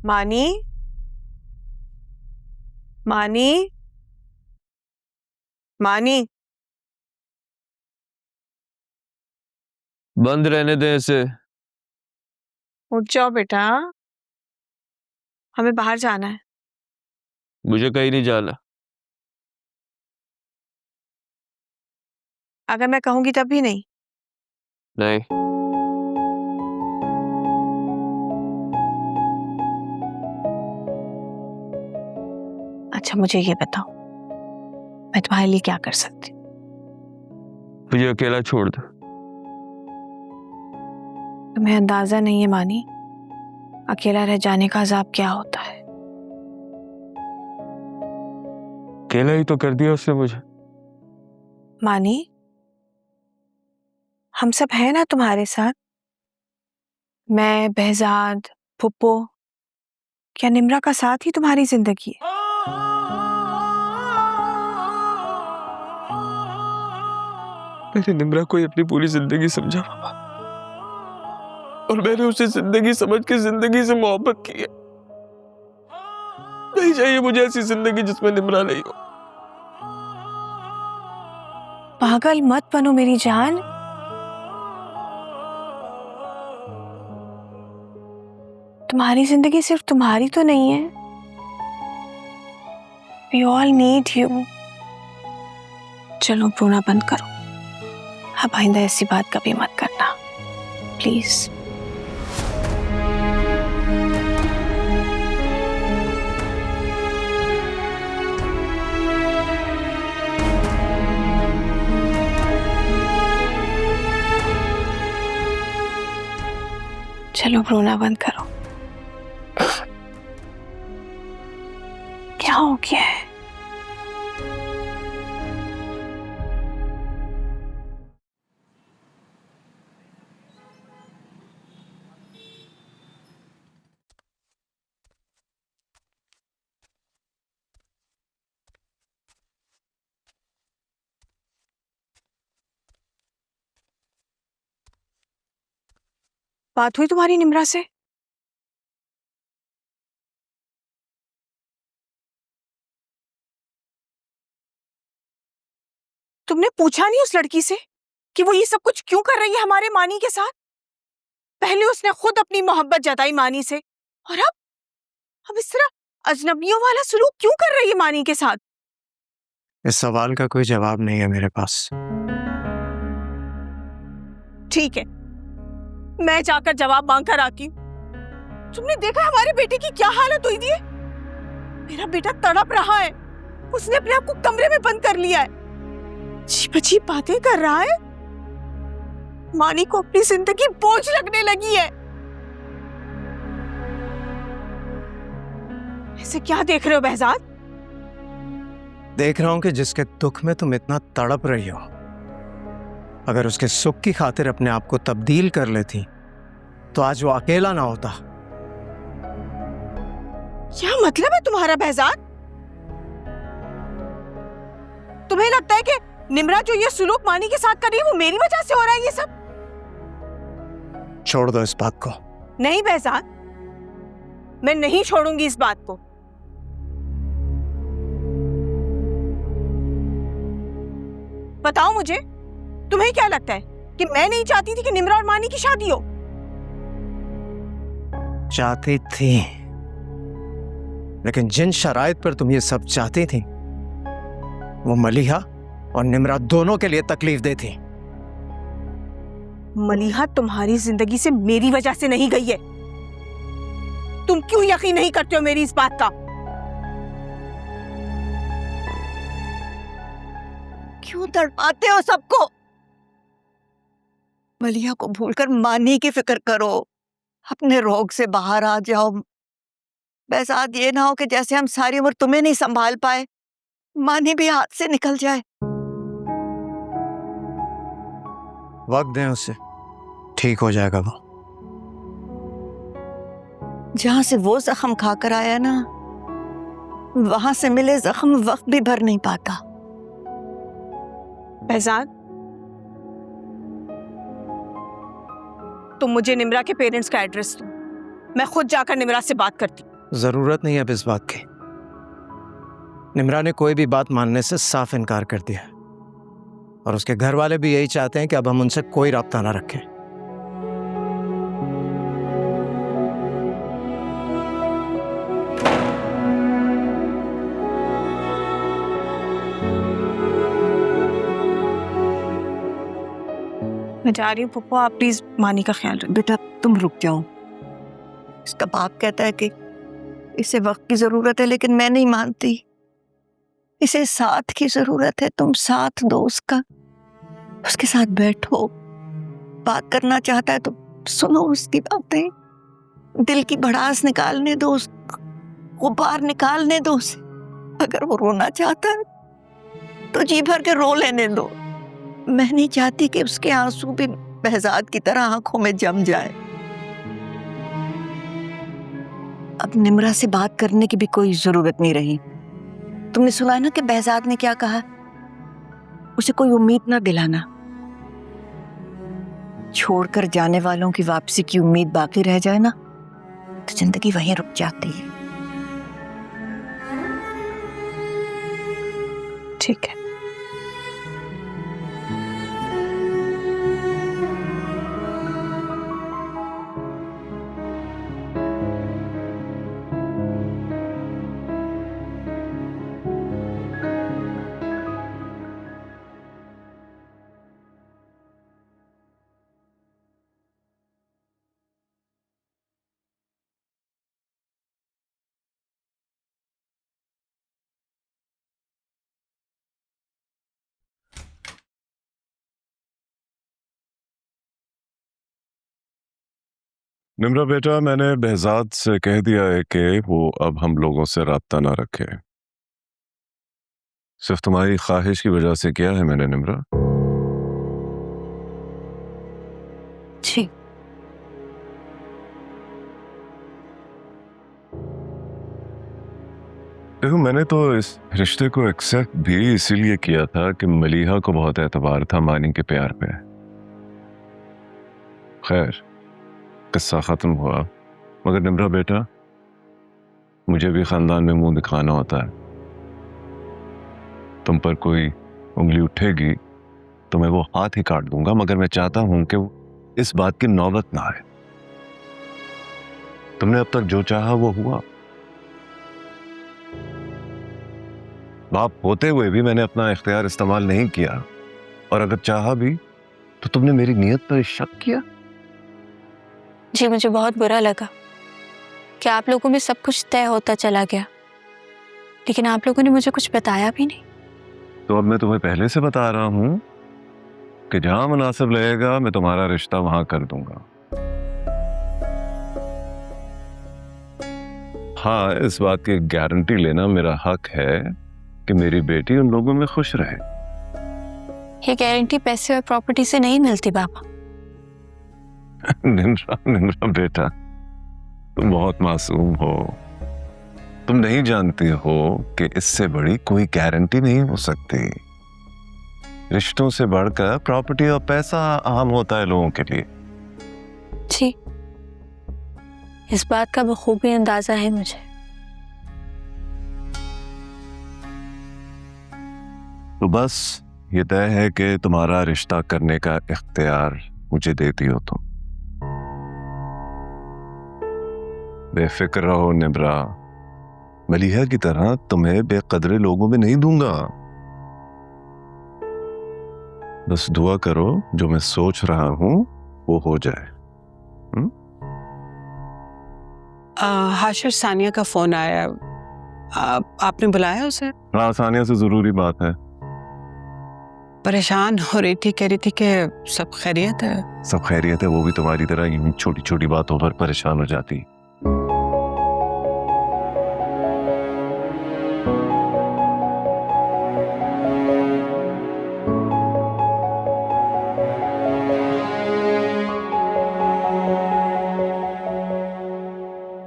मानी, मानी, मानी। बंद रहने दें इसे। उठ जाओ बेटा, हमें बाहर जाना है। मुझे कहीं नहीं जाना। अगर मैं कहूंगी तब भी नहीं? नहीं। अच्छा मुझे ये बताओ, मैं तुम्हारे लिए क्या कर सकती? मुझे अकेला छोड़ दो। तुम्हें अंदाजा नहीं है मानी, अकेला रह जाने का अजाब क्या होता है। अकेला ही तो कर दिया उसने मुझे। मानी, हम सब हैं ना तुम्हारे साथ। मैं, बहजाद, फुप्पो, क्या निम्रा का साथ ही तुम्हारी जिंदगी है? मैंने निम्रा को ही अपनी पूरी जिंदगी समझा पापा, और मैंने उसे जिंदगी समझ के जिंदगी से मोहब्बत की है। नहीं चाहिए मुझे ऐसी जिंदगी जिसमें निम्रा नहीं हो। पागल मत बनो मेरी जान। तुम्हारी जिंदगी सिर्फ तुम्हारी तो नहीं है। We all need you। चलो रोना बंद करो, अब आइंदा ऐसी बात कभी मत करना प्लीज। चलो रोना बंद करो। क्या हो गया है? बात हुई तुम्हारी निम्रा से? तुमने पूछा नहीं उस लड़की से कि वो ये सब कुछ क्यों कर रही है हमारे मानी के साथ? पहले उसने खुद अपनी मोहब्बत जताई मानी से, और अब इस तरह अजनबियों वाला सलूक क्यों कर रही है मानी के साथ? इस सवाल का कोई जवाब नहीं है मेरे पास। ठीक है, मैं जाकर जवाब मांग कर आती हूँ। तुमने देखा हमारे बेटे की क्या हालत हुई थी? मेरा बेटा तड़प रहा है, उसने अपने आप को कमरे में बंद कर लिया है, अजीब अजीब बातें कर रहा है। मानी को अपनी जिंदगी बोझ लगने लगी है। ऐसे क्या देख रहे हो बहजाद? देख रहा हूं कि जिसके दुख में तुम इतना तड़प रही हो, अगर उसके सुख की खातिर अपने आप को तब्दील कर लेती तो आज वो अकेला ना होता। क्या मतलब है तुम्हारा बहजाद? तुम्हें लगता है कि निम्रा जो ये सुलूक मानी के साथ कर रही है वो मेरी वजह से हो रहा है ये सब? छोड़ दो इस बात को। नहीं बहजाद, मैं नहीं छोड़ूंगी इस बात को। बताओ मुझे, तुम्हें क्या लगता है कि मैं नहीं चाहती थी कि निम्रा और मानी की शादी हो? चाहती थी, लेकिन जिन शराइत पर तुम ये सब चाहती थी वो मलिहा और निम्रा दोनों के लिए तकलीफ दे थी। मलिहा तुम्हारी जिंदगी से मेरी वजह से नहीं गई है। तुम क्यों यकीन नहीं करते हो मेरी इस बात का? क्यों तड़पाते हो सबको? मलिहा को भूलकर मानी की फिक्र करो, अपने रोग से बाहर आ जाओ। बहजाद, ये ना हो कि जैसे हम सारी उम्र तुम्हें नहीं संभाल पाए, मानी भी हाथ से निकल जाए। वक्त दें उसे, ठीक हो जाएगा वो। जहां से वो जख्म खाकर आया ना, वहां से मिले जख्म वक्त भी भर नहीं पाता। बहजाद, तुम मुझे निम्रा के पेरेंट्स का एड्रेस दो, मैं खुद जाकर निम्रा से बात करती। जरूरत नहीं है अब इस बात की। निम्रा ने कोई भी बात मानने से साफ इनकार कर दिया और उसके घर वाले भी यही चाहते हैं कि अब हम उनसे कोई राब्ता ना रखें। मैं जा रही हूँ पप्पू, आप प्लीज मानी का ख्याल रखिए। बेटा तुम रुक जाओ। इसका बाप कहता है कि इसे वक्त की जरूरत है, लेकिन मैं नहीं मानती। इसे साथ की जरूरत है। तुम साथ दो उसका, उसके साथ बैठो। बात करना चाहता है तो सुनो उसकी बातें, दिल की भड़ास निकालने दो, गुबार निकालने दो उसे। अगर वो रोना चाहता है तो जी भर के रो लेने दो। मैं नहीं चाहती कि उसके आंसू भी बहजाद की तरह आंखों में जम जाए। अब निम्रा से बात करने की भी कोई जरूरत नहीं रही। तुमने सुना है ना कि बहजाद ने क्या कहा? उसे कोई उम्मीद ना दिलाना। छोड़कर जाने वालों की वापसी की उम्मीद बाकी रह जाए ना तो जिंदगी वहीं रुक जाती है। ठीक है। निम्रा बेटा, मैंने बहजाद से कह दिया है कि वो अब हम लोगों से राब्ता ना रखे। सिर्फ तुम्हारी ख्वाहिश की वजह से किया है मैंने निम्रा। जी। देखो, मैंने तो इस रिश्ते को एक्सेप्ट भी इसीलिए किया था कि मलीहा को बहुत एतबार था मानी के प्यार पे। खैर, किस्सा खत्म हुआ, मगर निम्रा बेटा, मुझे भी खानदान में मुंह दिखाना होता है। तुम पर कोई उंगली उठेगी तो मैं वो हाथ ही काट दूंगा, मगर मैं चाहता हूं कि इस बात की नौबत ना आए। तुमने अब तक जो चाहा वो हुआ। बाप होते हुए भी मैंने अपना इख्तियार इस्तेमाल नहीं किया, और अगर चाहा भी तो तुमने मेरी नीयत पर शक किया। जी, मुझे बहुत बुरा लगा कि आप लोगों में सब कुछ तय होता चला गया, लेकिन आप लोगों ने मुझे कुछ बताया भी नहीं। तो अब मैं तुम्हें पहले से बता रहा हूं कि जहां मुनासिब लगेगा मैं तुम्हारा रिश्ता वहां कर दूंगा। हाँ, इस बात की गारंटी लेना मेरा हक है कि मेरी बेटी उन लोगों में खुश रहे। ये गारंटी पैसे और प्रॉपर्टी से नहीं मिलती बाबा। निम्रा बेटा, तुम बहुत मासूम हो। तुम नहीं जानती हो कि इससे बड़ी कोई गारंटी नहीं हो सकती। रिश्तों से बढ़कर प्रॉपर्टी और पैसा अहम होता है लोगों के लिए। जी, इस बात का बखूबी अंदाजा है मुझे। तो बस ये तय है कि तुम्हारा रिश्ता करने का इख्तियार मुझे देती हो तुम। बेफिक्र रहो निम्रा, मलीहा की तरह तुम्हें बेकदरे लोगों में नहीं दूंगा। बस दुआ करो जो मैं सोच रहा हूं वो हो जाए। हाशिर, सानिया का फोन आया। आपने बुलाया उसे? हाँ, सानिया से जरूरी बात है। परेशान हो रही थी, कह रही थी कि सब खैरियत है। सब खैरियत है, वो भी तुम्हारी तरह यूं छोटी छोटी बातों पर परेशान हो जाती।